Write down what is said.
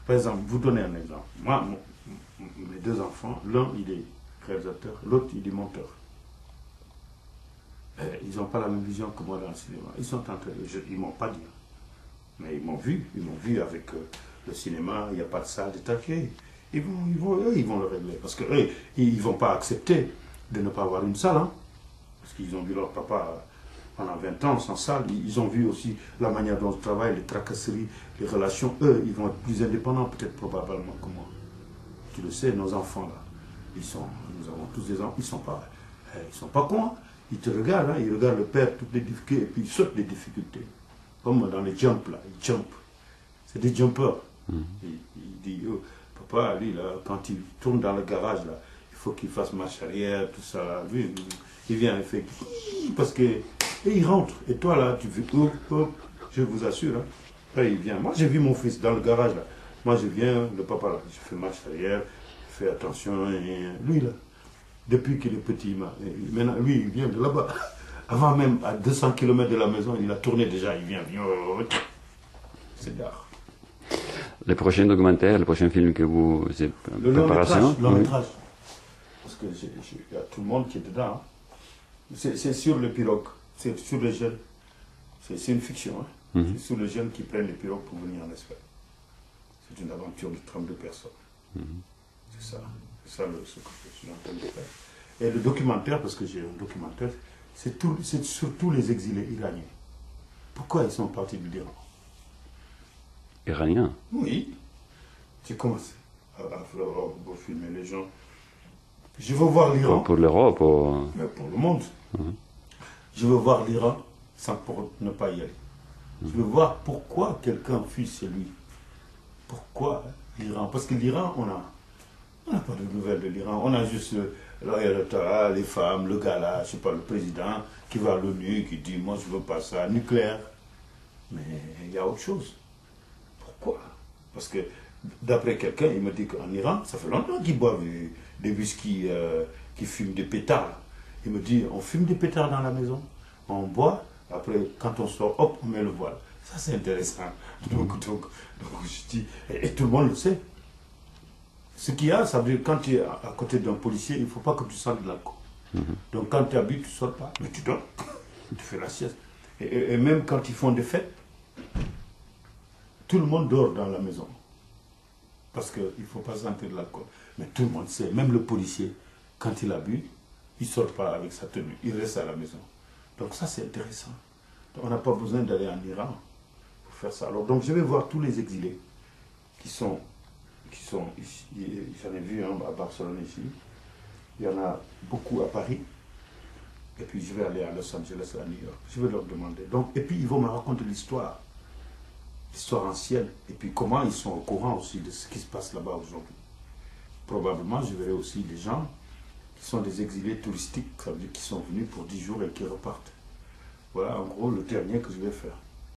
Par exemple, vous donnez un exemple. Moi, mes deux enfants, l'un il est réalisateur, l'autre il est monteur. Ils n'ont pas la même vision que moi dans le cinéma. Ils sont en train ils m'ont pas dit. Mais ils m'ont vu avec le cinéma, il n'y a pas de salle de taquet. Eux, ils vont le régler. Parce qu'eux, ils ne vont pas accepter de ne pas avoir une salle. Hein, parce qu'ils ont vu leur papa pendant 20 ans sans salle. Ils ont vu aussi la manière dont je travaille, les tracasseries, les relations. Eux, ils vont être plus indépendants, peut-être probablement que moi. Tu le sais, nos enfants là, nous avons tous des enfants, ils ne sont pas cons. Hein. Ils te regardent, hein, ils regardent le père, toutes les difficultés, et puis ils sautent les difficultés. Comme dans les jumps là, ils jumpent. C'est des jumpers. Il dit, oh, papa, lui là, quand il tourne dans le garage là, il faut qu'il fasse marche arrière, tout ça là. Lui, il vient, il fait, parce que, et il rentre. Et toi là, tu fais, hop, hop, je vous assure. Hein. Là, il vient. Moi, j'ai vu mon fils dans le garage là. Moi, je viens, le papa là, je fais marche arrière, je fais attention, et lui là, depuis qu'il est petit, maintenant, lui, il vient de là-bas. Avant même, à 200 km de la maison, il a tourné déjà, il vient. C'est d'art. Les prochains documentaires, les prochains films que vous êtes en préparation? Le long métrage. Parce que il y a tout le monde qui est dedans. Hein. C'est sur les pirogues, c'est sur les jeunes. C'est une fiction. Hein. C'est sur les jeunes qui prennent les pirogues pour venir en Espagne. C'est une aventure de 32 personnes. C'est ça. C'est ça ce que je suis en train de faire. Et le documentaire, parce que j'ai un documentaire, c'est surtout les exilés iraniens. Pourquoi ils sont partis de l'Iran? Iraniens? Oui. J'ai commencé à filmer les gens. Je veux voir l'Iran. Pour l'Europe? Mais pour le monde. Je veux voir l'Iran pour ne pas y aller. Je veux voir pourquoi quelqu'un fuit chez lui. Pourquoi l'Iran? Parce que l'Iran, on n'a pas de nouvelles de l'Iran. On a juste les femmes, le gars là, je sais pas, le président qui va à l'ONU, qui dit moi je veux pas ça, nucléaire. Mais il y a autre chose. Pourquoi? Parce que d'après quelqu'un, il me dit qu'en Iran, ça fait longtemps qu'ils boivent des whisky, qui fument des pétards. Il me dit, on fume des pétards dans la maison, on boit, après quand on sort, hop, on met le voile. Ça c'est intéressant. Donc je dis, et tout le monde le sait. Ce qu'il y a, ça veut dire quand tu es à côté d'un policier, il ne faut pas que tu sentes de l'alcool. Donc quand tu habites, tu ne sors pas, mais tu dors, tu fais la sieste. Et même quand ils font des fêtes, tout le monde dort dans la maison. Parce qu'il ne faut pas sentir de l'alcool. Mais tout le monde sait, même le policier, quand il a bu, il ne sort pas avec sa tenue, il reste à la maison. Donc ça c'est intéressant. Donc, on n'a pas besoin d'aller en Iran pour faire ça. Alors donc je vais voir tous les exilés qui sont ici. J'en ai vu à Barcelone ici. Il y en a beaucoup à Paris. Et puis je vais aller à Los Angeles, à New York. Je vais leur demander. Donc, et puis ils vont me raconter l'histoire ancienne. Et puis comment ils sont au courant aussi de ce qui se passe là-bas aujourd'hui. Probablement je verrai aussi des gens qui sont des exilés touristiques, ça veut dire qui sont venus pour 10 jours et qui repartent. Voilà en gros le dernier que je vais faire.